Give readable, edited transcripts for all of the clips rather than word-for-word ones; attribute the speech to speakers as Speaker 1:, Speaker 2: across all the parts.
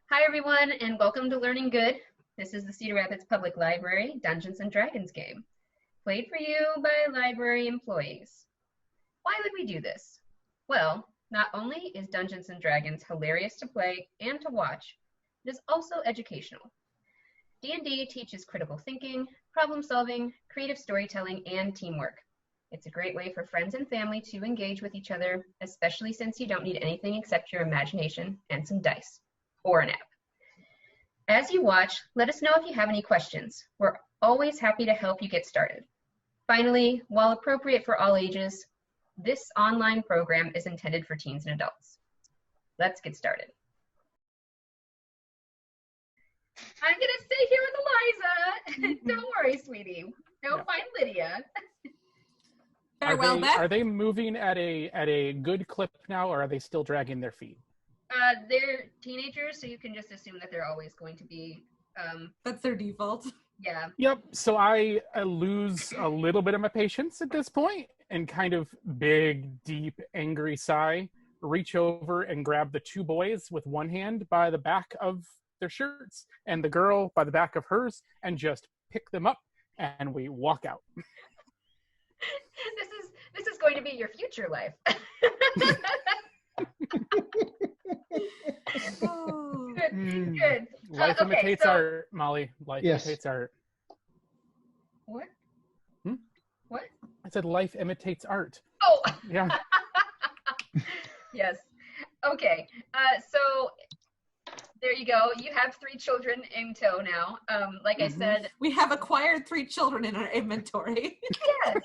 Speaker 1: Hi everyone, and welcome to Learning Good. This is the Cedar Rapids Public Library Dungeons & Dragons game, played for you by library employees. Why would we do this? Well, not only is Dungeons & Dragons hilarious to play and to watch, it is also educational. D&D teaches critical thinking, problem solving, creative storytelling, and teamwork. It's a great way for friends and family to engage with each other, especially since you don't need anything except your imagination and some dice, or an app. As you watch, let us know if you have any questions. We're always happy to help you get started. Finally, while appropriate for all ages, this online program is intended for teens and adults. Let's get started. I'm gonna stay here with Eliza. Don't worry, sweetie. Go find Lydia.
Speaker 2: Farewell, Beth.
Speaker 3: Are they moving at a good clip now, or are they still dragging their feet?
Speaker 1: They're teenagers, so you can just assume that they're always going to be.
Speaker 2: That's their default.
Speaker 1: Yeah.
Speaker 3: Yep. So I lose a little bit of my patience at this point, and kind of big, deep, angry sigh, reach over and grab the two boys with one hand by the back of their shirts and the girl by the back of hers, and just pick them up, and we walk out.
Speaker 1: This is going to be your future life. Good.
Speaker 3: Life imitates art, Molly. Life imitates art.
Speaker 1: What? What?
Speaker 3: I said life imitates art.
Speaker 1: Oh.
Speaker 3: Yeah.
Speaker 1: Yes. Okay. So there you go. You have 3 children in tow now. Like I said,
Speaker 2: we have acquired 3 children in our inventory.
Speaker 1: Yes.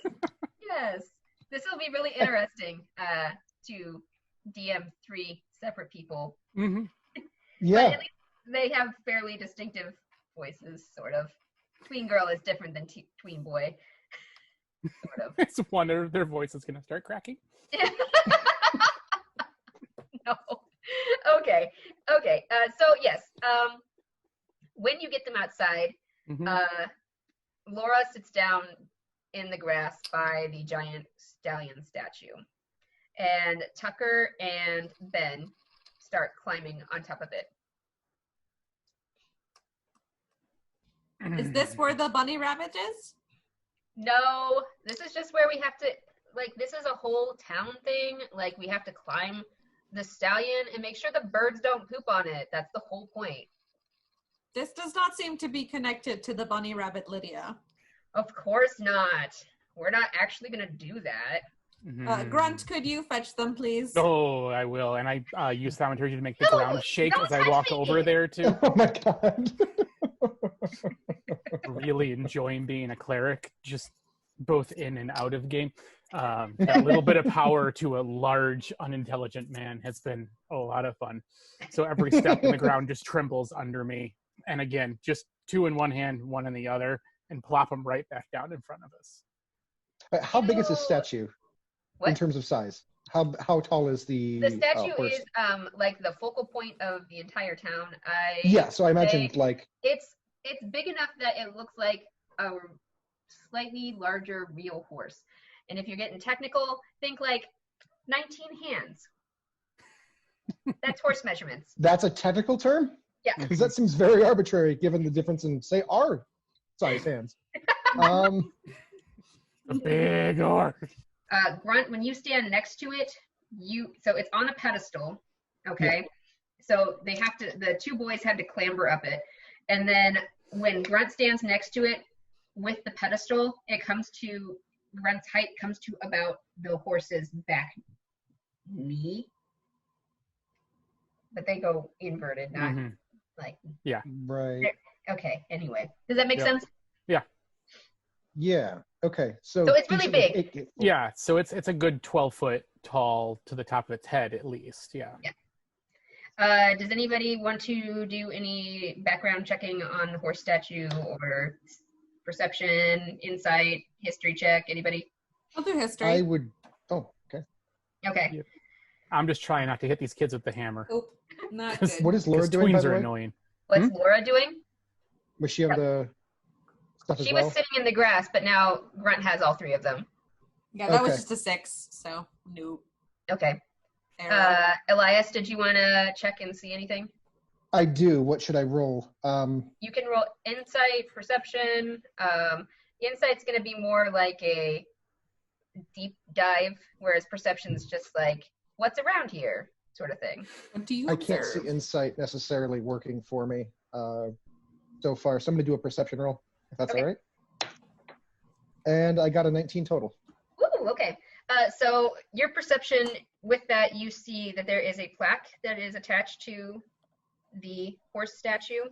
Speaker 1: Yes. This will be really interesting to DM 3 separate people.
Speaker 3: Mm-hmm.
Speaker 4: Yeah.
Speaker 1: But at least they have fairly distinctive voices, sort of. Tween girl is different than tween boy. Sort of.
Speaker 3: It's one of their voices going to start cracking.
Speaker 1: No. Okay. So yes, when you get them outside, Laura sits down in the grass by the giant stallion statue, and Tucker and Ben start climbing on top of it.
Speaker 2: Is this where the bunny rabbit is?
Speaker 1: No, this is just where we have to, this is a whole town thing. We have to climb the stallion and make sure the birds don't poop on it. That's the whole point.
Speaker 2: This does not seem to be connected to the bunny rabbit Lydia.
Speaker 1: Of course not. We're not actually going to do that.
Speaker 2: Grunt, could you fetch them, please?
Speaker 3: Oh, I will. And I use thaumaturgy to make the ground shake as I walk over there, too.
Speaker 4: Oh, my God.
Speaker 3: Really enjoying being a cleric, just both in and out of game. That little bit of power to a large, unintelligent man has been a lot of fun. So every step in the ground just trembles under me. And again, just 2 in one hand, 1 in the other, and plop them right back down in front of us.
Speaker 4: How big is this statue?
Speaker 1: What?
Speaker 4: In terms of size? How tall is the
Speaker 1: statue
Speaker 4: horse?
Speaker 1: is the focal point of the entire town.
Speaker 4: Yeah, so I imagine
Speaker 1: it's big enough that it looks like a slightly larger real horse. And if you're getting technical, think 19 hands. That's horse measurements.
Speaker 4: That's a technical term?
Speaker 1: Yeah.
Speaker 4: Because that seems very arbitrary given the difference in, say, our size hands.
Speaker 3: A big horse.
Speaker 1: Grunt, when you stand next to it, so it's on a pedestal, okay? Yeah. So the 2 boys had to clamber up it. And then when Grunt stands next to it with the pedestal, Grunt's height comes to about the horse's back knee. But they go inverted, not
Speaker 3: Yeah.
Speaker 4: Right.
Speaker 1: Okay, anyway. Does that make sense?
Speaker 3: Yeah.
Speaker 4: Yeah. Okay. So
Speaker 1: it's really big.
Speaker 3: Yeah, so it's a good 12-foot tall to the top of its head at least. Yeah.
Speaker 1: Does anybody want to do any background checking on the horse statue, or perception, insight, history check? Anybody?
Speaker 2: I'll do history.
Speaker 4: I would. Oh, okay.
Speaker 1: Okay.
Speaker 3: Yeah. I'm just trying not to hit these kids with the hammer.
Speaker 2: Oh, not good.
Speaker 4: What is Laura doing,
Speaker 3: Twins
Speaker 4: by the
Speaker 3: are
Speaker 4: way?
Speaker 3: annoying.
Speaker 1: What's Laura doing?
Speaker 4: Was she have the stuff as
Speaker 1: She
Speaker 4: well?
Speaker 1: was sitting in the grass, but now Grunt has all 3 of them.
Speaker 2: Yeah, that was
Speaker 4: Okay.
Speaker 2: just a 6, so no.
Speaker 1: Okay. Elias, did you want to check and see anything?
Speaker 4: I do. What should I roll?
Speaker 1: You can roll insight, perception. Insight's going to be more like a deep dive, whereas perception's just like, what's around here, sort of thing.
Speaker 2: What do you
Speaker 4: I can't see
Speaker 2: observe?
Speaker 4: insight necessarily working for me so far. So I'm going to do a perception roll, if that's
Speaker 1: Okay.
Speaker 4: all right. And I got a 19 total.
Speaker 1: Ooh, okay. So your perception, with that, you see that there is a plaque that is attached to the horse statue.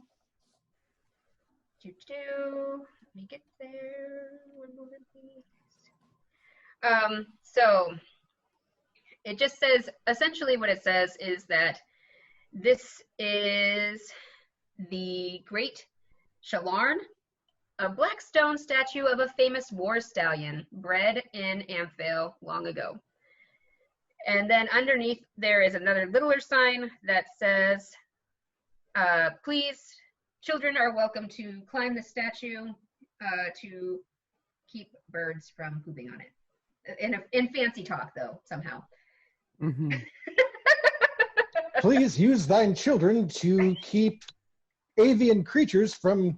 Speaker 1: Let me get there. One moment, please. So it just says, essentially what it says is that this is the Great Shalarn, a black stone statue of a famous war stallion bred in Amphale long ago. And then underneath there is another littler sign that says, please, children are welcome to climb the statue to keep birds from pooping on it. In fancy talk, though, somehow.
Speaker 3: Mm-hmm.
Speaker 4: Please use thine children to keep avian creatures from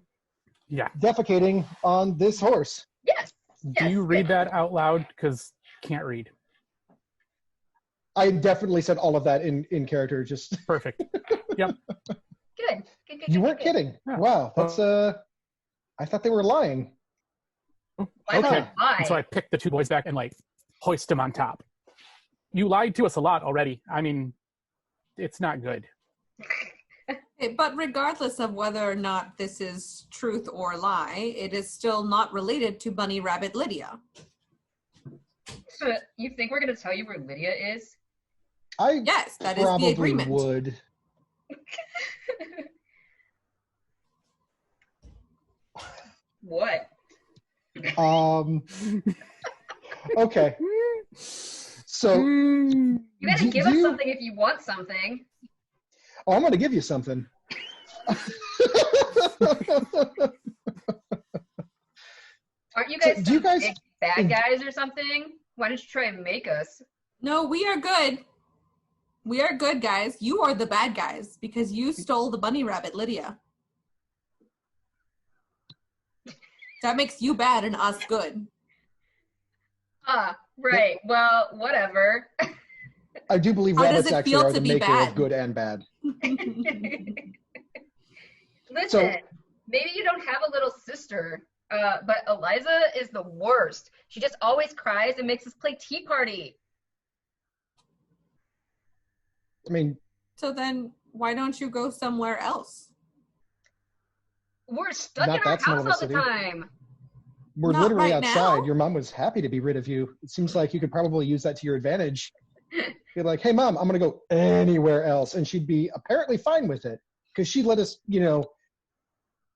Speaker 3: Yeah.
Speaker 4: defecating on this horse.
Speaker 1: Yes.
Speaker 3: Do you read that out loud? Because can't read.
Speaker 4: I definitely said all of that in character. Just
Speaker 3: Perfect. Yep.
Speaker 1: Good.
Speaker 4: you weren't kidding.
Speaker 3: Yeah.
Speaker 4: Wow, that's I thought they were lying.
Speaker 1: Why
Speaker 3: Okay.
Speaker 1: would I lie?
Speaker 3: And so I picked the two boys back and like hoist them on top. You lied to us a lot already. I mean, it's not good.
Speaker 2: But regardless of whether or not this is truth or lie, it is still not related to Bunny Rabbit Lydia.
Speaker 1: So you think we're going to tell you where Lydia is?
Speaker 4: I
Speaker 2: Yes, that is the
Speaker 4: probably
Speaker 2: agreement.
Speaker 4: would.
Speaker 1: What?
Speaker 4: Okay. So
Speaker 3: Mm.
Speaker 1: You gotta
Speaker 4: Do
Speaker 1: give us
Speaker 4: you-
Speaker 1: something if you want something.
Speaker 4: I'm going to give you something.
Speaker 1: Aren't you
Speaker 4: So
Speaker 1: guys
Speaker 4: do you
Speaker 1: some
Speaker 4: guys-
Speaker 1: big bad guys or something? Why don't you try and make us?
Speaker 2: No, we are good. We are good, guys. You are the bad guys because you stole the Bunny Rabbit Lydia. That makes you bad and us good.
Speaker 1: Ah, right. Well, whatever.
Speaker 4: I do believe
Speaker 2: How does
Speaker 4: rabbits
Speaker 2: it
Speaker 4: actually
Speaker 2: feel
Speaker 4: are
Speaker 2: to
Speaker 4: the
Speaker 2: be
Speaker 4: maker
Speaker 2: bad?
Speaker 4: of good and bad.
Speaker 1: Listen, maybe you don't have a little sister, but Eliza is the worst. She just always cries and makes us play tea party.
Speaker 4: I mean,
Speaker 2: So then why don't you go somewhere else?
Speaker 1: We're stuck
Speaker 4: Not
Speaker 1: in our
Speaker 4: that small
Speaker 1: house
Speaker 4: of a
Speaker 1: all the
Speaker 4: city.
Speaker 1: time.
Speaker 4: we're
Speaker 2: Not
Speaker 4: literally
Speaker 2: right
Speaker 4: outside.
Speaker 2: now.
Speaker 4: Your mom was happy to be rid of you. It seems like you could probably use that to your advantage. Be like, hey, Mom, I'm going to go anywhere else. And she'd be apparently fine with it because she let us,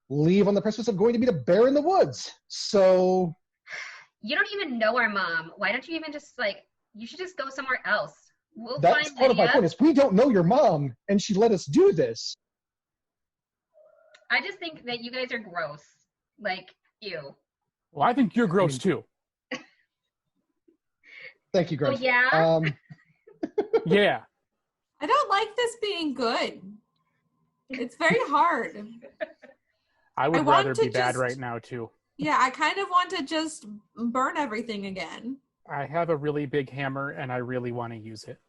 Speaker 4: leave on the precipice of going to meet a bear in the woods. So,
Speaker 1: You don't even know our mom. Why don't you even just you should just go somewhere else. We'll
Speaker 4: that's
Speaker 1: find
Speaker 4: part of my
Speaker 1: Lydia.
Speaker 4: point is we don't know your mom, and she let us do this.
Speaker 1: I just think that you guys are gross. Ew.
Speaker 3: Well, I think you're gross too.
Speaker 4: Thank you,
Speaker 1: Oh,
Speaker 4: Grunt.
Speaker 1: yeah?
Speaker 3: Yeah.
Speaker 2: I don't like this being good. It's very hard.
Speaker 3: I would
Speaker 2: I want
Speaker 3: rather
Speaker 2: to
Speaker 3: be bad
Speaker 2: just-
Speaker 3: right now too.
Speaker 2: Yeah, I kind of want to just burn everything again.
Speaker 3: I have a really big hammer and I really want to use it.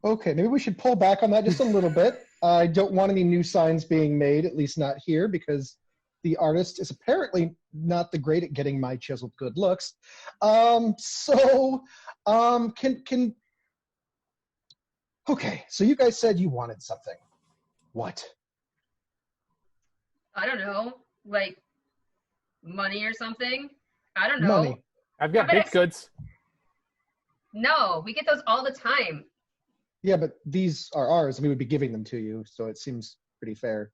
Speaker 4: Okay, maybe we should pull back on that just a little bit. I don't want any new signs being made, at least not here, because the artist is apparently not the great at getting my chiseled good looks. Okay, so you guys said you wanted something. What?
Speaker 1: I don't know. Money or something? I don't know.
Speaker 4: Money.
Speaker 3: I've got
Speaker 1: How about
Speaker 3: baked goods.
Speaker 1: No, we get those all the time.
Speaker 4: Yeah, but these are ours, and we would be giving them to you, so it seems pretty fair.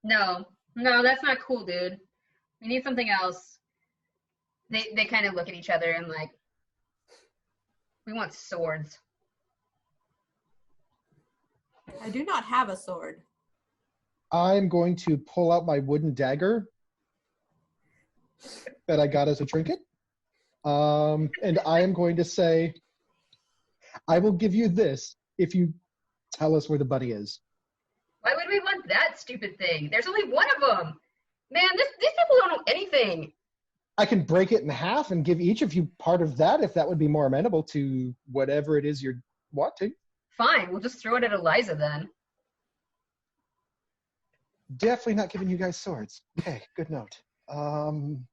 Speaker 1: No, that's not cool, dude. We need something else. They kind of look at each other and we want swords.
Speaker 2: I do not have a sword.
Speaker 4: I'm going to pull out my wooden dagger that I got as a trinket. And I am going to say, I will give you this if you tell us where the bunny is.
Speaker 1: Why would we want that stupid thing? There's only one of them. Man, these people don't know anything.
Speaker 4: I can break it in half and give each of you part of that if that would be more amenable to whatever it is you're wanting.
Speaker 1: Fine, we'll just throw it at Eliza then.
Speaker 4: Definitely not giving you guys swords. Okay, good note.
Speaker 2: And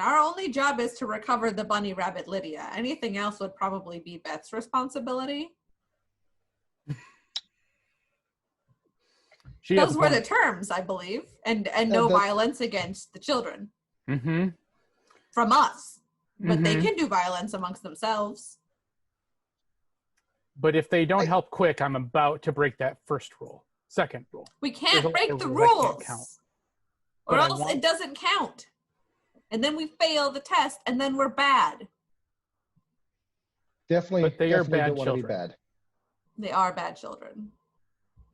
Speaker 2: our only job is to recover the bunny rabbit Lydia. Anything else would probably be Beth's responsibility. Those were the terms, I believe. And no violence against the children.
Speaker 3: Mm-hmm.
Speaker 2: From us. But they can do violence amongst themselves.
Speaker 3: But if they don't help quick, I'm about to break that first rule. Second rule.
Speaker 2: We can't break the rules. Or
Speaker 3: But
Speaker 2: else it doesn't count. And then we fail the test, and then we're bad.
Speaker 4: Definitely,
Speaker 3: But they are
Speaker 4: definitely
Speaker 3: bad
Speaker 4: don't want to be
Speaker 3: children.
Speaker 4: bad.
Speaker 2: They are bad children.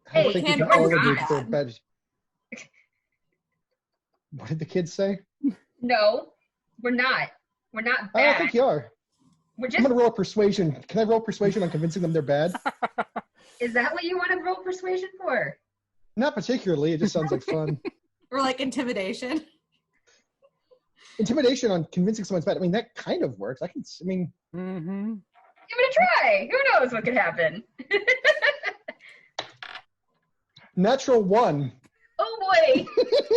Speaker 4: I
Speaker 1: Hey,
Speaker 4: think
Speaker 2: can't
Speaker 4: we can all
Speaker 2: prove
Speaker 4: agree
Speaker 2: that.
Speaker 4: they're bad. What did the kids say?
Speaker 1: No, we're not. We're not
Speaker 4: I
Speaker 1: bad.
Speaker 4: don't think you are.
Speaker 1: We're
Speaker 4: I'm
Speaker 1: just.
Speaker 4: going to roll persuasion. Can I roll persuasion on convincing them they're bad?
Speaker 1: Is that what you want to roll persuasion for?
Speaker 4: Not particularly. It just sounds like fun.
Speaker 2: Or like intimidation.
Speaker 4: Intimidation on convincing someone's bad. I mean, that kind of works.
Speaker 3: Mm-hmm.
Speaker 1: Give it a try. Who knows what could happen?
Speaker 4: Natural 1.
Speaker 1: Oh boy.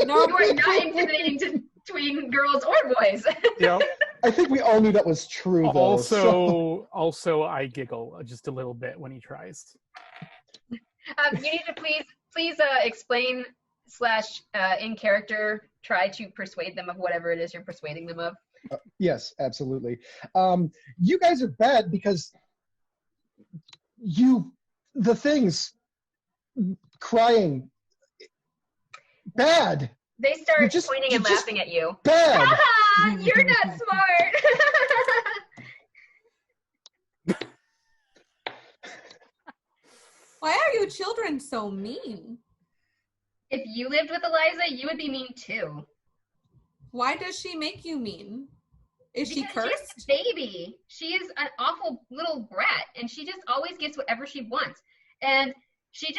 Speaker 2: No,
Speaker 1: You are not intimidating to tween girls or boys.
Speaker 3: Yep.
Speaker 4: I think we all knew that was true, though.
Speaker 3: Also, I giggle just a little bit when he tries.
Speaker 1: You need to please explain / in character try to persuade them of whatever it is you're persuading them of.
Speaker 4: Yes, absolutely. You guys are bad because the things crying, bad.
Speaker 1: They start
Speaker 4: You're just-
Speaker 1: pointing
Speaker 4: you're
Speaker 1: and
Speaker 4: just
Speaker 1: laughing at you.
Speaker 4: Bad.
Speaker 1: You're not smart.
Speaker 2: why are you children so mean?
Speaker 1: If you lived with Eliza, you would be mean too.
Speaker 2: Why does she make you mean? Is she
Speaker 1: Because
Speaker 2: cursed?
Speaker 1: she's a baby. She is an awful little brat, and she just always gets whatever she wants. And she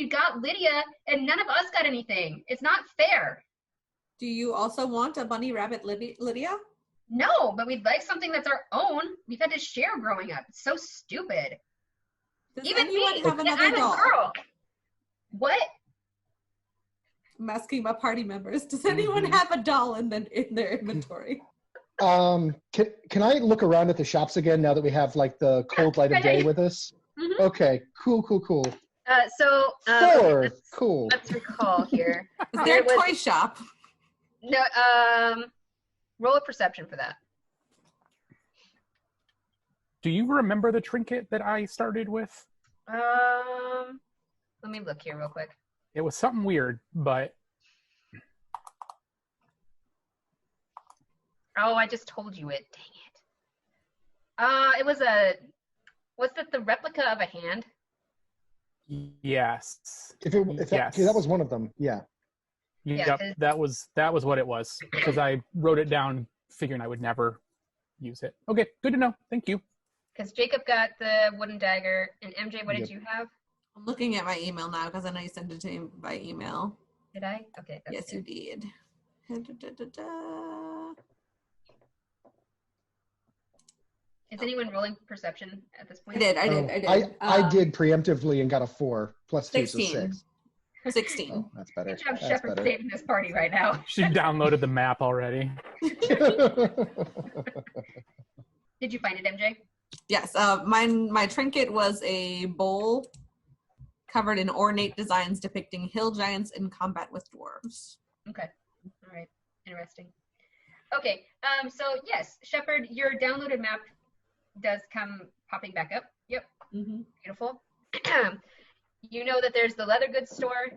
Speaker 1: got Lydia, and none of us got anything. It's not fair.
Speaker 2: Do you also want a bunny rabbit Lydia?
Speaker 1: No, but we'd like something that's our own. We've had to share growing up. It's so stupid.
Speaker 2: Does
Speaker 1: Even
Speaker 2: anyone
Speaker 1: me,
Speaker 2: have
Speaker 1: and
Speaker 2: another
Speaker 1: I'm
Speaker 2: doll?
Speaker 1: a girl. What?
Speaker 2: I'm asking my party members. Does anyone have a doll in their inventory?
Speaker 4: Can I look around at the shops again now that we have like the cold light of day with us?
Speaker 1: Mhm.
Speaker 4: Okay, cool.
Speaker 1: Okay,
Speaker 4: Cool.
Speaker 1: let's recall here.
Speaker 2: Is there a
Speaker 1: was-
Speaker 2: toy shop?
Speaker 1: No, roll a perception for that.
Speaker 3: Do you remember the trinket that I started with?
Speaker 1: Let me look here real quick.
Speaker 3: It was something weird, but
Speaker 1: Oh, I just told you it. Dang it. It was was it the replica of a hand?
Speaker 3: yes.
Speaker 4: That was one of them, yeah.
Speaker 3: Yep,
Speaker 1: 'cause-
Speaker 3: that was what it was. Because I wrote it down figuring I would never use it. Okay, good to know. Thank you.
Speaker 1: Because Jacob got the wooden dagger, and MJ, what did you have?
Speaker 2: I'm looking at my email now because I know you sent it to me by email.
Speaker 1: Did I? Okay. That's
Speaker 2: Yes,
Speaker 1: good.
Speaker 2: you did.
Speaker 1: Is anyone rolling perception at this point?
Speaker 2: I did.
Speaker 4: I did preemptively and got a 4 plus 2, so
Speaker 2: 16.
Speaker 4: 6.
Speaker 2: 16.
Speaker 4: Oh, that's better.
Speaker 1: Good job,
Speaker 4: That's
Speaker 1: Shepher,
Speaker 4: better.
Speaker 1: saving this party right now.
Speaker 3: She downloaded the map already.
Speaker 1: Did you find it, MJ?
Speaker 2: Yes, my trinket was a bowl covered in ornate designs depicting hill giants in combat with dwarves.
Speaker 1: Okay. All right. Interesting. Okay. So yes, Shepard, your downloaded map does come popping back up. Yep.
Speaker 2: Mm-hmm.
Speaker 1: Beautiful. You know that there's the leather goods store,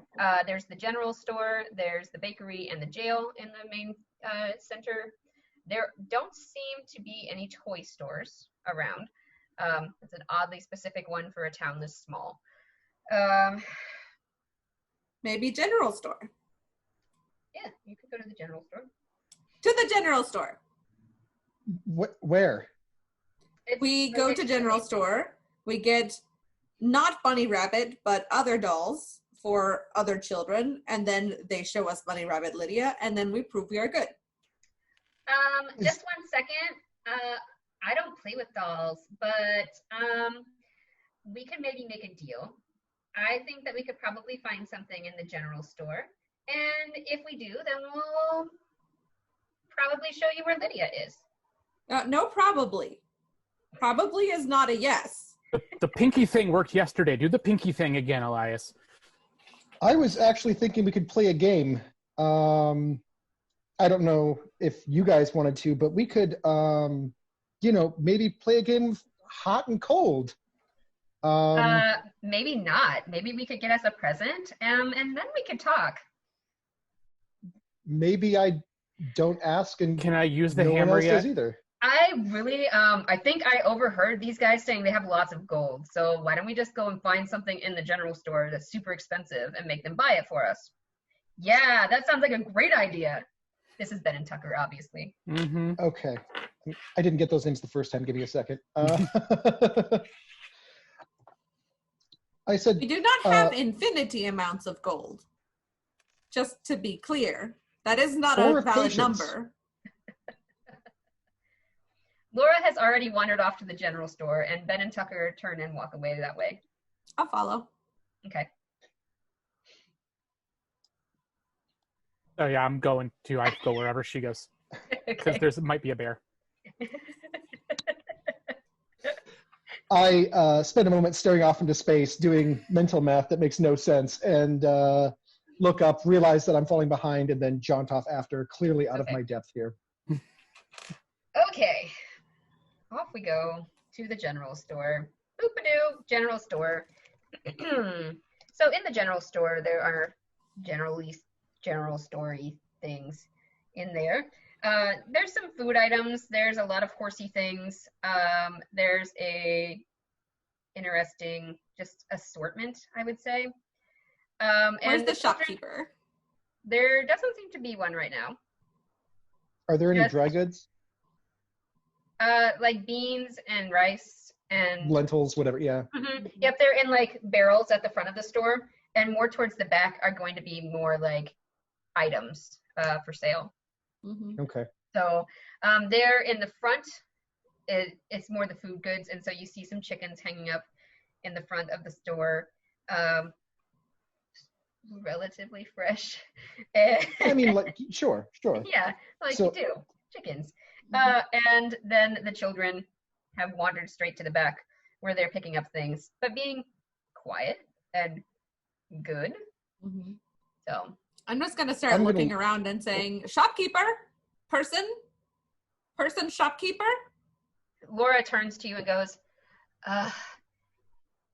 Speaker 1: there's the general store, there's the bakery and the jail in the main center. There don't seem to be any toy stores around. It's an oddly specific one for a town this small.
Speaker 2: Maybe general store.
Speaker 1: Yeah, you could go to the general store.
Speaker 2: To the general store.
Speaker 4: Where?
Speaker 1: It's
Speaker 2: We go to general store. We get not Bunny Rabbit, but other dolls for other children, and then they show us Bunny Rabbit Lydia, and then we prove we are good.
Speaker 1: Just 1 second. I don't play with dolls, but we could maybe make a deal. I think that we could probably find something in the general store, and if we do, then we'll probably show you where Lydia is.
Speaker 2: No, probably. Probably is not a yes.
Speaker 3: The pinky thing worked yesterday. Do the pinky thing again, Elias.
Speaker 4: I was actually thinking we could play a game. I don't know if you guys wanted to, but we could, maybe play a game of hot and cold.
Speaker 1: Maybe not. Maybe we could get us a present, and then we could talk.
Speaker 4: Maybe I don't ask, and
Speaker 3: can I use the
Speaker 4: no
Speaker 3: hammer
Speaker 4: one else
Speaker 3: yet?
Speaker 4: does either.
Speaker 1: I really, I think I overheard these guys saying they have lots of gold. So why don't we just go and find something in the general store that's super expensive and make them buy it for us? Yeah, that sounds like a great idea. This is Ben and Tucker, obviously.
Speaker 3: Mm-hmm.
Speaker 4: Okay. I didn't get those names the first time. Give me a second. I said...
Speaker 2: We do not have infinity amounts of gold. Just to be clear. That is not a valid number.
Speaker 1: Laura has already wandered off to the general store, and Ben and Tucker turn and walk away that way.
Speaker 2: I'll follow.
Speaker 1: Okay.
Speaker 3: Oh yeah, I'm going to. I go wherever she goes because there might be a bear.
Speaker 4: I spend a moment staring off into space, doing mental math that makes no sense, and look up, realize that I'm falling behind, and then jaunt off after, clearly out of my depth here.
Speaker 1: Okay. Off we go to the general store. Boop-a-doo, general store. So in the general store, there are general story things in there. There's some food items. There's a lot of horsey things. There's a interesting just assortment, I would say.
Speaker 2: Where's
Speaker 1: and
Speaker 2: the shopkeeper?
Speaker 1: There doesn't seem to be one right now.
Speaker 4: Are there any dry goods?
Speaker 1: Like beans and rice and
Speaker 4: lentils, whatever. Yeah.
Speaker 1: Mm-hmm. Yep, they're in like barrels at the front of the store, and more towards the back are going to be more like items for sale.
Speaker 2: Mm-hmm.
Speaker 4: Okay.
Speaker 1: So there in the front, it's more the food goods, and so you see some chickens hanging up in the front of the store, relatively fresh.
Speaker 4: I mean, like, sure.
Speaker 1: Yeah, like
Speaker 4: So-
Speaker 1: you do, chickens. And then the children have wandered straight to the back where they're picking up things, but being quiet and good.
Speaker 2: Mm-hmm.
Speaker 1: So
Speaker 2: I'm just going to start looking around and saying, shopkeeper, person, shopkeeper.
Speaker 1: Laura turns to you and goes,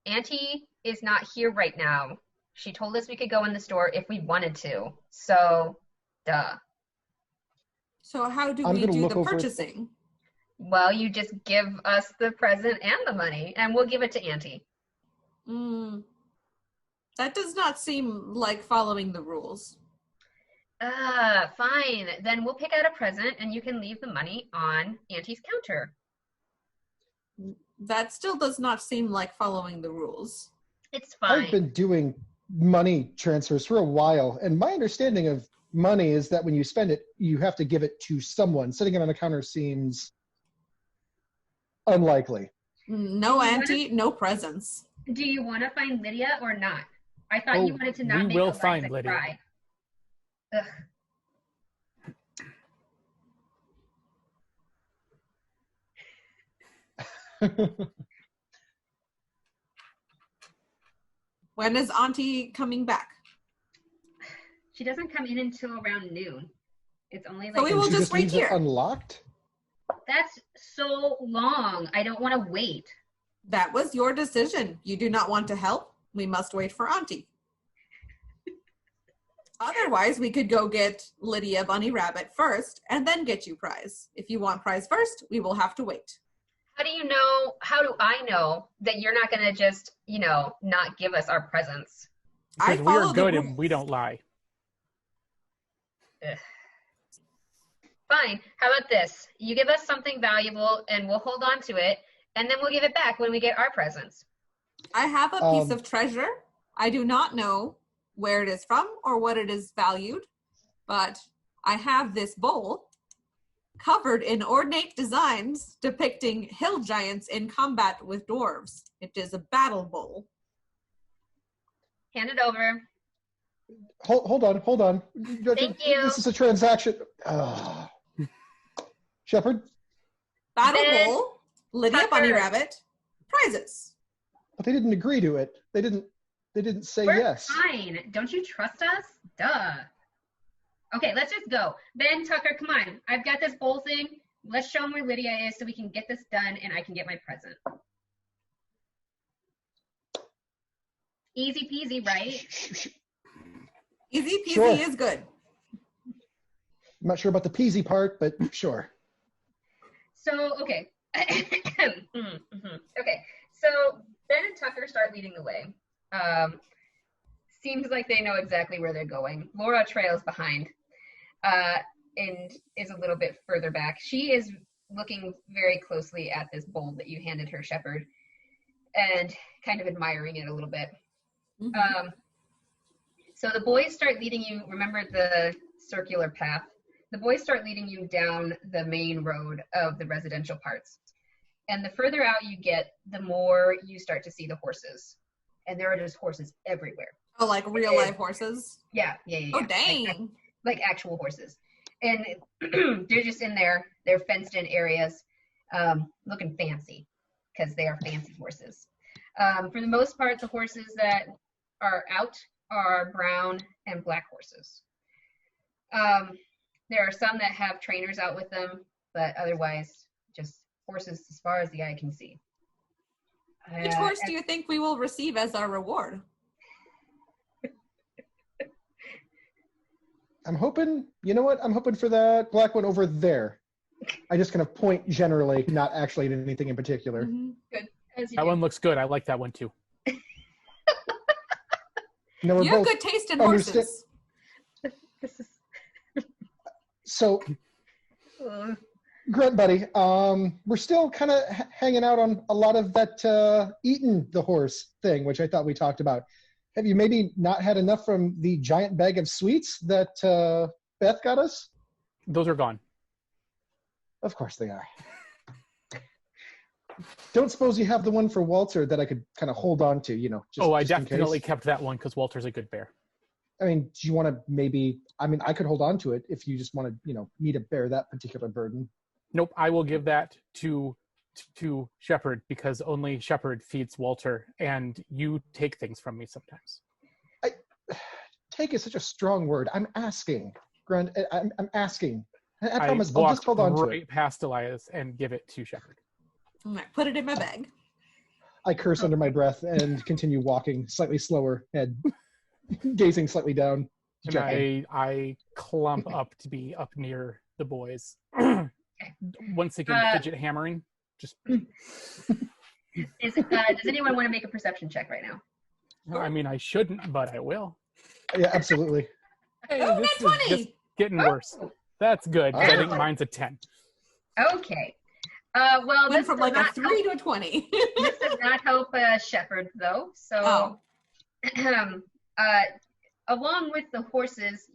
Speaker 1: Auntie is not here right now. She told us we could go in the store if we wanted to. So, duh.
Speaker 2: So how do
Speaker 4: I'm
Speaker 2: we
Speaker 4: gonna
Speaker 2: do
Speaker 4: look
Speaker 2: the
Speaker 4: over-
Speaker 2: purchasing?
Speaker 1: Well, you just give us the present and the money, and we'll give it to Auntie.
Speaker 2: That does not seem like following the rules.
Speaker 1: Fine. Then we'll pick out a present, and you can leave the money on Auntie's counter.
Speaker 2: That still does not seem like following the rules.
Speaker 1: It's fine.
Speaker 4: I've been doing money transfers for a while, and my understanding of money is that when you spend it, you have to give it to someone. Setting it on a counter seems unlikely.
Speaker 2: No auntie, no presents.
Speaker 1: Do you want to find Lydia or not? I thought you wanted to not
Speaker 3: we
Speaker 1: make
Speaker 3: will
Speaker 1: Eliza
Speaker 3: find Lydia.
Speaker 1: cry. Ugh.
Speaker 2: When is auntie coming back?
Speaker 1: She doesn't come in until around noon. It's only like
Speaker 2: So we will
Speaker 4: She
Speaker 2: just wait
Speaker 4: leaves it
Speaker 2: here.
Speaker 4: unlocked?
Speaker 1: that's so long. I don't want to wait.
Speaker 2: That was your decision. You do not want to help? We must wait for auntie. Otherwise, we could go get Lydia Bunny Rabbit first and then get you prize. If you want prize first, we will have to wait.
Speaker 1: How do I know that you're not going to just, not give us our presents?
Speaker 2: I
Speaker 3: Because
Speaker 2: follow
Speaker 3: we're
Speaker 2: the
Speaker 3: good and
Speaker 2: rules.
Speaker 3: we don't lie.
Speaker 1: Ugh. Fine. How about this? You give us something valuable and we'll hold on to it, and then we'll give it back when we get our presents.
Speaker 2: I have a piece of treasure. I do not know where it is from or what it is valued, but I have this bowl covered in ornate designs depicting hill giants in combat with dwarves. It is a battle bowl.
Speaker 1: Hand it over.
Speaker 4: Hold on.
Speaker 1: Thank you.
Speaker 4: This is a transaction. Shepard?
Speaker 2: Battle
Speaker 1: Then
Speaker 2: bowl, Lydia
Speaker 1: Tucker.
Speaker 2: Bunny Rabbit, prizes.
Speaker 4: But they didn't agree to it. They didn't say
Speaker 1: We're
Speaker 4: yes.
Speaker 1: fine. Don't you trust us? Duh. Okay, let's just go. Ben, Tucker, come on. I've got this bowl thing. Let's show them where Lydia is so we can get this done and I can get my present. Easy peasy, right?
Speaker 2: Easy peasy
Speaker 4: Sure.
Speaker 2: is good.
Speaker 4: I'm not sure about the peasy part, but sure.
Speaker 1: So, okay. Okay, so Ben and Tucker start leading the way. Seems like they know exactly where they're going. Laura trails behind and is a little bit further back. She is looking very closely at this bowl that you handed her, Shepard, and kind of admiring it a little bit.
Speaker 2: Mm-hmm.
Speaker 1: So the boys start leading you, remember the circular path? The boys start leading you down the main road of the residential parts. And the further out you get, the more you start to see the horses. And there are just horses everywhere.
Speaker 2: Oh, like real life horses?
Speaker 1: Yeah.
Speaker 2: Oh, dang.
Speaker 1: Like actual horses. And they're just in there. They're fenced in areas, looking fancy because they are fancy horses. For the most part, the horses that are out are brown and black horses. There are some that have trainers out with them, but otherwise just horses as far as the eye can see.
Speaker 2: Which horse do you think we will receive as our reward?
Speaker 4: I'm hoping, you know what? I'm hoping for that black one over there. I just kind of point generally, not actually at anything in particular.
Speaker 2: Mm-hmm.
Speaker 1: Good. As you
Speaker 3: That
Speaker 1: do.
Speaker 3: one looks good. I like that one too.
Speaker 4: No, we're
Speaker 2: You have
Speaker 4: both
Speaker 2: good taste in
Speaker 4: understand-
Speaker 2: horses.
Speaker 1: This is
Speaker 4: so
Speaker 1: uh,
Speaker 4: Grunt buddy. We're still kind of hanging out on a lot of that eating the horse thing, which I thought we talked about. Have you maybe not had enough from the giant bag of sweets that Beth got us?
Speaker 3: Those are gone.
Speaker 4: Of course they are. Don't suppose you have the one for Walter that I could kind of hold on to, just
Speaker 3: I
Speaker 4: just in
Speaker 3: definitely
Speaker 4: case?
Speaker 3: kept that one because Walter's a good bear.
Speaker 4: I mean, do you want to maybe, I could hold on to it if you just want to, me to bear that particular burden.
Speaker 3: Nope, I will give that to Shepard because only Shepard feeds Walter, and you take things from me sometimes.
Speaker 4: Take is such a strong word. I'm asking, Grunt. I'm asking. I
Speaker 3: I
Speaker 4: promise I'll
Speaker 3: walk
Speaker 4: just hold on to
Speaker 3: right
Speaker 4: it.
Speaker 3: past Elias and give it to Shepard.
Speaker 2: All right, put it in my bag.
Speaker 4: I curse under my breath and continue walking slightly slower, head gazing slightly down.
Speaker 3: And
Speaker 4: checking.
Speaker 3: I clump up to be up near the boys. Once again, fidget hammering. Just.
Speaker 1: does anyone want to make a perception check right now?
Speaker 3: I mean, I shouldn't, but I will.
Speaker 4: Yeah, absolutely.
Speaker 3: Hey,
Speaker 2: Oh,
Speaker 3: this
Speaker 2: nat
Speaker 3: is
Speaker 2: 20!
Speaker 3: just getting worse. That's good. I think
Speaker 1: Oh.
Speaker 3: mine's a 10.
Speaker 1: Okay. Well,
Speaker 2: Went
Speaker 1: this
Speaker 2: from
Speaker 1: does
Speaker 2: like a
Speaker 1: not
Speaker 2: 3 to a 20.
Speaker 1: this does not help Shepard though. So, along with the horses,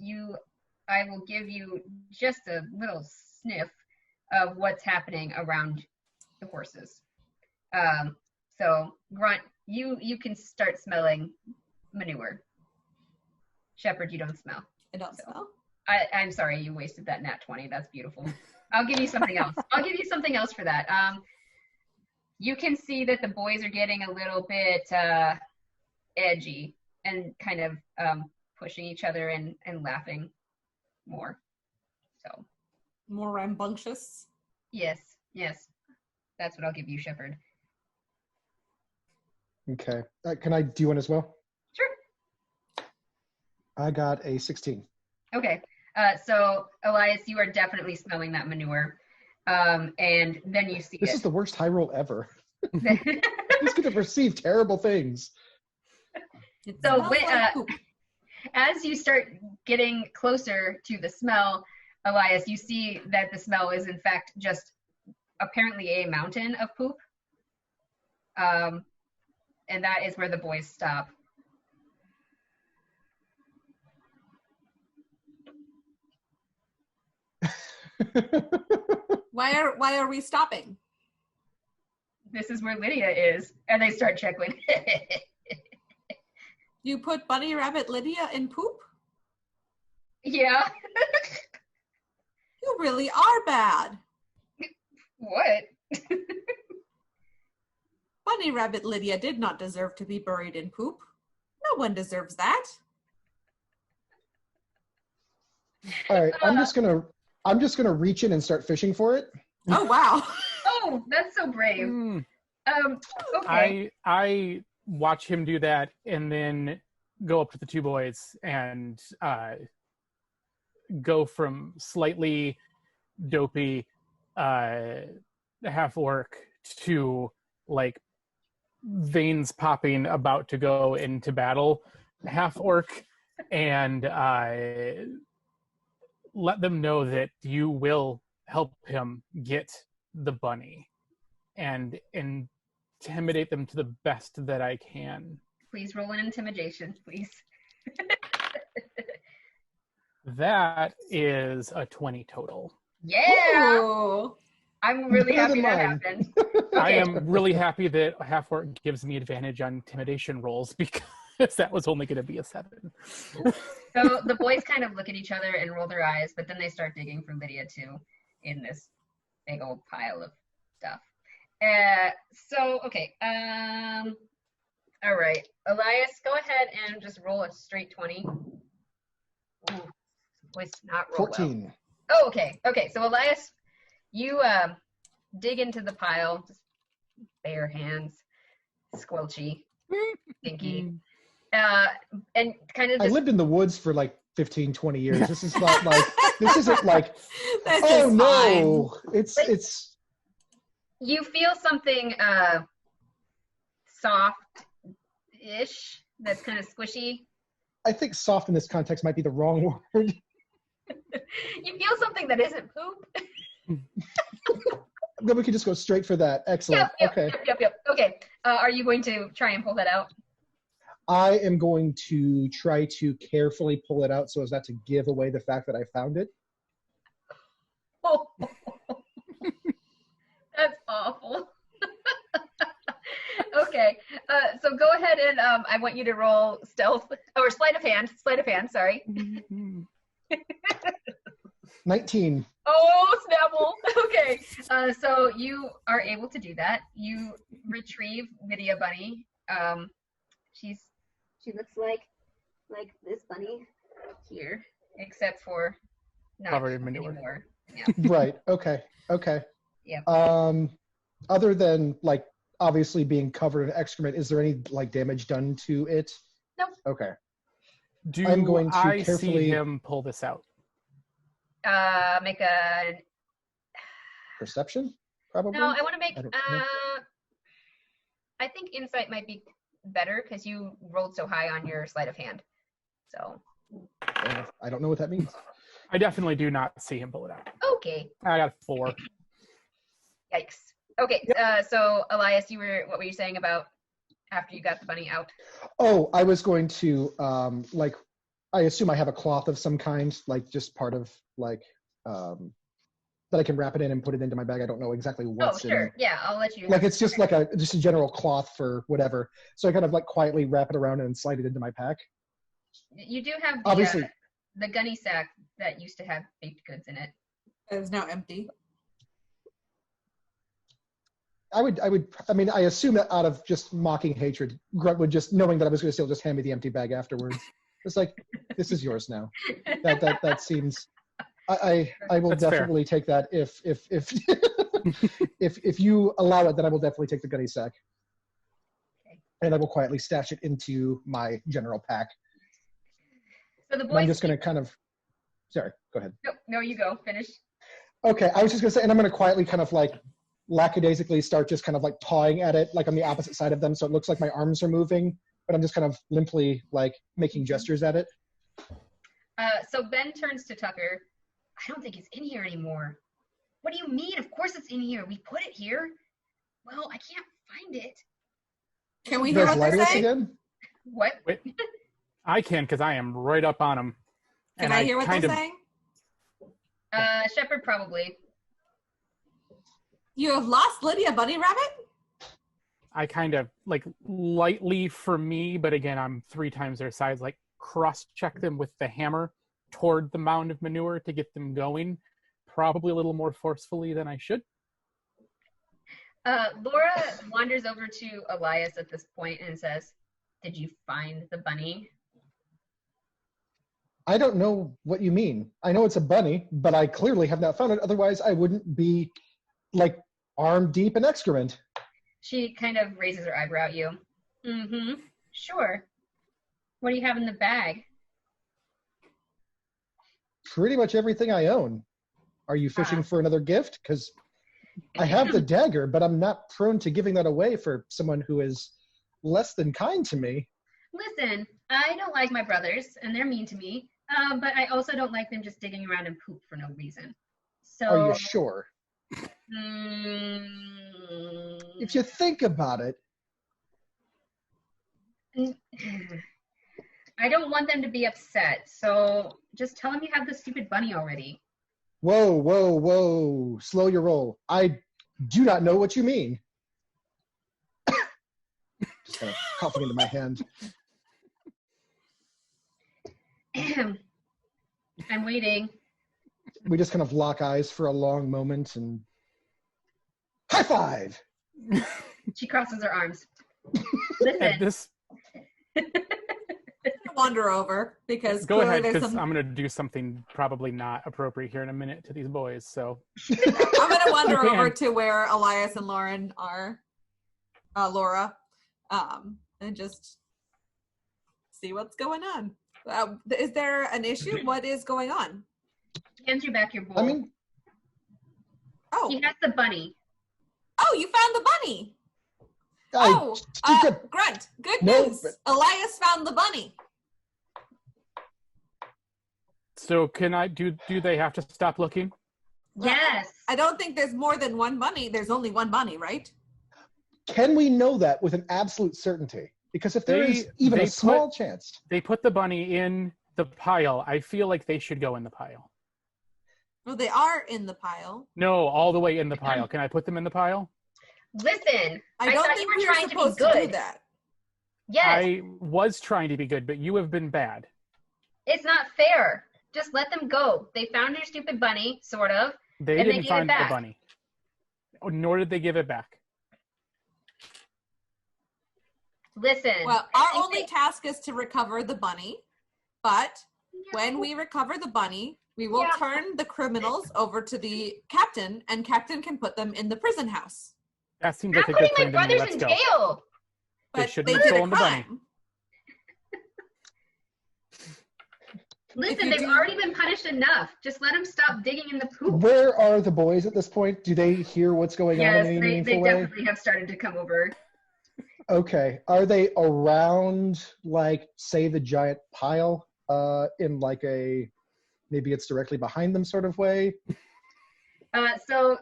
Speaker 1: I will give you just a little sniff of what's happening around the horses. So, Grunt, you can start smelling manure. Shepard, you don't smell.
Speaker 2: I don't smell.
Speaker 1: I'm sorry you wasted that nat 20. That's beautiful. I'll give you something else. I'll give you something else for that. You can see that the boys are getting a little bit edgy and kind of pushing each other and laughing more. So,
Speaker 2: More rambunctious.
Speaker 1: yes. That's what I'll give you, Shepard.
Speaker 4: Okay. Can I do one as well?
Speaker 1: Sure.
Speaker 4: I got a 16.
Speaker 1: Okay. So, Elias, you are definitely smelling that manure. And then you see
Speaker 4: This
Speaker 1: it.
Speaker 4: is the worst high roll ever. He's going to perceive terrible things.
Speaker 2: It
Speaker 1: So,
Speaker 2: smells like poop.
Speaker 1: as you start getting closer to the smell, Elias, you see that the smell is in fact just apparently a mountain of poop. And that is where the boys stop.
Speaker 2: Why are we stopping?
Speaker 1: This is where Lydia is. And they start chuckling.
Speaker 2: You put Bunny Rabbit Lydia in poop?
Speaker 1: Yeah.
Speaker 2: You really are bad.
Speaker 1: What?
Speaker 2: Bunny Rabbit Lydia did not deserve to be buried in poop. No one deserves that.
Speaker 4: All right, I'm just gonna reach in and start fishing for it.
Speaker 2: Oh wow.
Speaker 1: Oh, that's so brave. Okay.
Speaker 3: I watch him do that and then go up to the two boys and go from slightly dopey half orc to like veins popping about to go into battle half orc and let them know that you will help him get the bunny and intimidate them to the best that I can.
Speaker 1: Please roll an intimidation, please.
Speaker 3: That is a 20 total.
Speaker 1: Yeah.
Speaker 2: Ooh.
Speaker 1: I'm really
Speaker 4: Better
Speaker 1: happy
Speaker 4: than
Speaker 1: that
Speaker 4: mine.
Speaker 1: happened.
Speaker 3: I
Speaker 1: Okay.
Speaker 3: am really happy that half orc gives me advantage on intimidation rolls because that was only going to be a 7.
Speaker 1: So the boys kind of look at each other and roll their eyes, but then they start digging for Lydia too in this big old pile of stuff. Okay. All right. Elias, go ahead and just roll a straight 20. Ooh, voice not roll
Speaker 4: 14.
Speaker 1: well. Oh, okay. Okay. So Elias, you dig into the pile, just bare hands, squelchy, stinky, and kind of
Speaker 4: I
Speaker 1: just
Speaker 4: lived in the woods for like 15, 20 years. This is not like, this isn't like,
Speaker 2: This
Speaker 4: oh
Speaker 2: is
Speaker 4: no,
Speaker 1: Like-
Speaker 4: it's,
Speaker 1: you feel something soft-ish that's kind of squishy.
Speaker 4: I think soft in this context might be the wrong word.
Speaker 1: You feel something that isn't poop.
Speaker 4: Then we can just go straight for that. Excellent. Okay.
Speaker 1: Yep. Okay. Are you going to try and pull that out?
Speaker 4: I am going to try to carefully pull it out so as not to give away the fact that I found it.
Speaker 1: Oh, that's awful. Okay. So go ahead and I want you to roll stealth or sleight of hand. Sleight of hand. Sorry.
Speaker 4: 19.
Speaker 1: Oh, Snapple. Okay. So you are able to do that. You retrieve Lydia Bunny. She looks like this bunny here, except for not
Speaker 3: Covered in manure.
Speaker 1: anymore. Yeah.
Speaker 4: Right. Okay.
Speaker 1: Yeah.
Speaker 4: Other than like obviously being covered in excrement, is there any like damage done to it?
Speaker 1: No.
Speaker 4: Okay.
Speaker 3: Do
Speaker 4: I'm going to
Speaker 3: I
Speaker 4: carefully-
Speaker 3: see him pull this out?
Speaker 1: Make a.
Speaker 4: Perception? Probably.
Speaker 1: No, I want to make.
Speaker 4: I don't know.
Speaker 1: I think insight might be better because you rolled so high on your sleight of hand. So.
Speaker 4: I don't know what that means.
Speaker 3: I definitely do not see him pull it out.
Speaker 1: Okay.
Speaker 3: I got 4.
Speaker 1: Yikes. Okay. So Elias, what were you saying about after you got the bunny out?
Speaker 4: Oh, I was going to like I assume I have a cloth of some kind, like just part of like that I can wrap it in and put it into my bag. I don't know exactly what's
Speaker 1: Oh, sure.
Speaker 4: in.
Speaker 1: Yeah, I'll let you.
Speaker 4: Like it's just like just a general cloth for whatever. So I kind of like quietly wrap it around and slide it into my pack.
Speaker 1: You do have
Speaker 4: Obviously.
Speaker 1: The gunny sack that used to have baked goods in it.
Speaker 2: It is now empty.
Speaker 4: I assume that out of just mocking hatred, Grunt would just, knowing that I was going to steal, just hand me the empty bag afterwards. It's like, this is yours now. That seems, I will
Speaker 3: That's
Speaker 4: definitely take that if if you allow it, then I will definitely take the gunny sack.
Speaker 1: Okay.
Speaker 4: And I will quietly stash it into my general pack.
Speaker 1: So the
Speaker 4: And
Speaker 1: boys.
Speaker 4: I'm just going to kind of, sorry, go ahead.
Speaker 1: No, you go. Finish.
Speaker 4: Okay, I was just going to say, and I'm going to quietly kind of like lackadaisically start just kind of like pawing at it, like on the opposite side of them, so it looks like my arms are moving, but I'm just kind of limply like making gestures at it.
Speaker 1: So Ben turns to Tucker. I don't think it's in here anymore. What do you mean? Of course it's in here. We put it here. Well, I can't find it.
Speaker 2: Can we hear
Speaker 4: Does
Speaker 2: what they're
Speaker 4: Elias
Speaker 2: saying?
Speaker 4: again?
Speaker 1: What?
Speaker 3: Wait, I can because I am right up on them.
Speaker 2: Can I hear what they're saying?
Speaker 1: Shepher probably.
Speaker 2: You have lost Lydia Bunny Rabbit?
Speaker 3: I kind of like lightly for me, but again, I'm 3 times their size. Like cross-check them with the hammer toward the mound of manure to get them going. Probably a little more forcefully than I should.
Speaker 1: Laura wanders over to Elias at this point and says, "Did you find the bunny?"
Speaker 4: I don't know what you mean. I know it's a bunny, but I clearly have not found it. Otherwise, I wouldn't be like arm deep in excrement.
Speaker 1: She kind of raises her eyebrow at you. Mm-hmm. Sure. What do you have in the bag?
Speaker 4: Pretty much everything I own. Are you fishing for another gift? Because I have the dagger, but I'm not prone to giving that away for someone who is less than kind to me.
Speaker 1: Listen, I don't like my brothers, and they're mean to me, but I also don't like them just digging around in poop for no reason. So,
Speaker 4: Are you sure?
Speaker 1: Mm,
Speaker 4: If you think about it,
Speaker 1: I don't want them to be upset, so just tell them you have the stupid bunny already.
Speaker 4: whoa, whoa, whoa, slow your roll. I do not know what you mean. Just kind of coughing into my hand.
Speaker 1: I'm waiting.
Speaker 4: We just kind of lock eyes for a long moment and high five.
Speaker 1: She crosses her arms. Listen.
Speaker 3: At this,
Speaker 2: Wander over because
Speaker 3: go ahead,
Speaker 2: there's
Speaker 3: because
Speaker 2: some...
Speaker 3: I'm going to do something probably not appropriate here in a minute to these boys. So
Speaker 2: I'm going to wander
Speaker 3: You can.
Speaker 2: over to where Elias and Lauren are, Laura, and just see what's going on. Is there an issue? What is going on?
Speaker 1: He hands you back your bowl.
Speaker 4: I mean,
Speaker 1: He has the bunny.
Speaker 2: Oh, you found the bunny.
Speaker 4: stupid.
Speaker 2: Grunt, good
Speaker 4: No,
Speaker 2: news.
Speaker 4: but-
Speaker 2: Elias found the bunny.
Speaker 3: so can I do they have to stop looking?
Speaker 1: Yes.
Speaker 2: I don't think there's more than one bunny. There's only one bunny, right?
Speaker 4: Can we know that with an absolute certainty? Because if there is even a small chance.
Speaker 3: They put the bunny in the pile. I feel like they should go in the pile.
Speaker 2: Well, they are in the pile.
Speaker 3: No, all the way in the pile. Can I put them in the pile?
Speaker 1: Listen,
Speaker 2: I don't
Speaker 1: thought
Speaker 2: think
Speaker 1: you were
Speaker 2: we were
Speaker 1: trying to be
Speaker 2: supposed to
Speaker 1: good.
Speaker 2: do that.
Speaker 1: Yes.
Speaker 3: I was trying to be good, but you have been bad.
Speaker 1: It's not fair. Just let them go. They found your stupid bunny, sort of.
Speaker 3: They
Speaker 1: And they
Speaker 3: didn't
Speaker 1: gave it
Speaker 3: find the
Speaker 1: back.
Speaker 3: bunny. Nor did they give it back.
Speaker 1: Listen.
Speaker 2: Well,
Speaker 1: I
Speaker 2: our
Speaker 1: think
Speaker 2: only task is to recover the bunny, but when we recover the bunny, we will turn the criminals over to the captain, and captain can put them in the prison house.
Speaker 3: That seems
Speaker 1: I'm
Speaker 3: like a
Speaker 1: putting
Speaker 3: good
Speaker 1: my
Speaker 3: plan to me.
Speaker 1: brothers
Speaker 3: Let's
Speaker 1: in
Speaker 3: go.
Speaker 1: jail.
Speaker 3: They
Speaker 2: But
Speaker 3: shouldn't
Speaker 2: they
Speaker 3: have
Speaker 2: did a
Speaker 3: stolen the bunny.
Speaker 2: crime.
Speaker 1: Listen,
Speaker 2: you
Speaker 1: they've
Speaker 2: do-
Speaker 1: already been punished enough. Just let them stop digging in the poop.
Speaker 4: Where are the boys at this point? Do they hear what's going on
Speaker 1: Yes,
Speaker 4: in any
Speaker 1: they
Speaker 4: meaningful way?
Speaker 1: definitely have started to come over.
Speaker 4: Okay. Are they around, like, say, the giant pile in, like, a, maybe it's directly behind them sort of way?
Speaker 1: So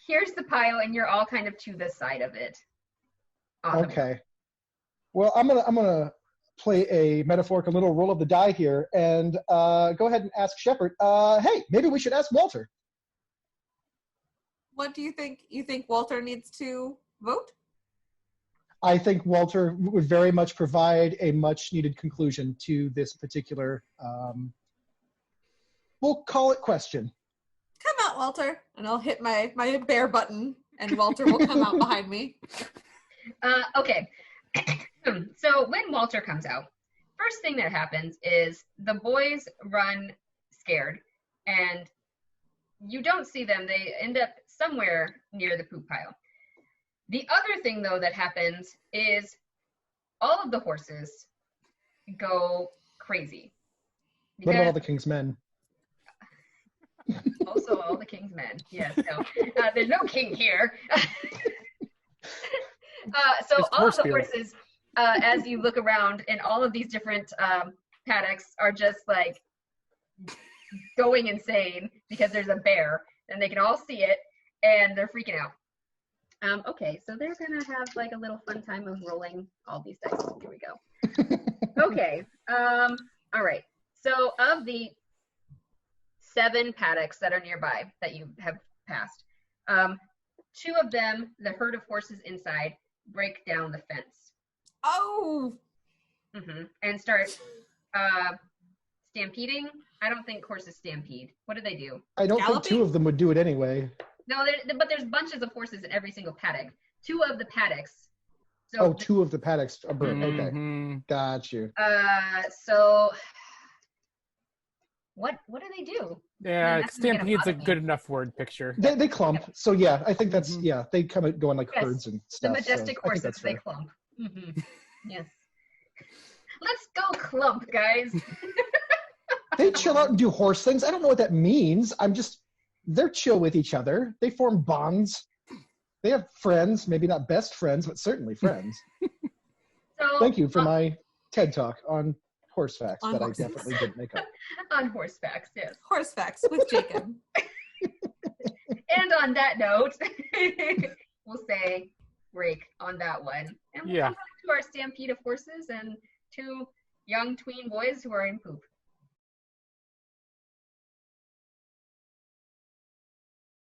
Speaker 1: here's the pile, and you're all kind of to the side of it. Awesome.
Speaker 4: Okay. Well, I'm gonna play a metaphorical little roll of the die here and go ahead and ask Shepard. Hey, maybe we should ask Walter.
Speaker 2: What do you think? You think Walter needs to vote?
Speaker 4: I think Walter would very much provide a much needed conclusion to this particular, we'll call it question.
Speaker 2: Come out, Walter. And I'll hit my bear button, and Walter will come out behind me.
Speaker 1: Okay. So when Walter comes out, first thing that happens is the boys run scared, and you don't see them. They end up somewhere near the poop pile. The other thing, though, that happens is all of the horses go crazy.
Speaker 4: What about all the king's men?
Speaker 1: Also all the king's men. Yes, no. There's no king here. So
Speaker 3: It's
Speaker 1: all of the
Speaker 3: spirit.
Speaker 1: horses, as you look around in all of these different paddocks, are just like going insane because there's a bear and they can all see it and they're freaking out. Okay, so they're gonna have like a little fun time of rolling all these dice. Here we go. Okay. All right. So of the 7 paddocks that are nearby that you have passed, 2 of them, the herd of horses inside, break down the fence.
Speaker 2: Oh!
Speaker 1: And start stampeding. I don't think horses stampede. What do they do?
Speaker 4: I don't
Speaker 2: Galloping?
Speaker 4: think 2 of them would do it anyway.
Speaker 1: No, but there's bunches of horses in every single paddock. 2 of the paddocks. So
Speaker 4: Oh, 2 of the paddocks are burned. Okay,
Speaker 3: Mhm.
Speaker 4: got you.
Speaker 1: So what do they do?
Speaker 3: Yeah,
Speaker 1: That's gonna get a
Speaker 3: stampede's a
Speaker 1: lot of
Speaker 3: good enough word picture.
Speaker 4: They clump. So yeah, I think that's
Speaker 3: Mhm.
Speaker 4: they come and go in like
Speaker 1: Yes,
Speaker 4: herds and
Speaker 1: The
Speaker 4: stuff.
Speaker 1: majestic
Speaker 4: so I think
Speaker 1: horses,
Speaker 4: that's
Speaker 1: they
Speaker 4: fair.
Speaker 1: clump. Yes. Let's go clump, guys.
Speaker 4: They chill out and do horse things. I don't know what that means. They're chill with each other. They form bonds. They have friends, maybe not best friends, but certainly friends.
Speaker 1: So
Speaker 4: Thank you for my TED talk on horse facts
Speaker 2: On
Speaker 4: that
Speaker 2: horses.
Speaker 4: I definitely didn't make up.
Speaker 1: on horsebacks, yes.
Speaker 2: Horse facts with Jacob.
Speaker 1: And on that note, we'll say break on that one. And we'll
Speaker 3: Yeah.
Speaker 1: come back to our stampede of horses and 2 young tween boys who are in poop.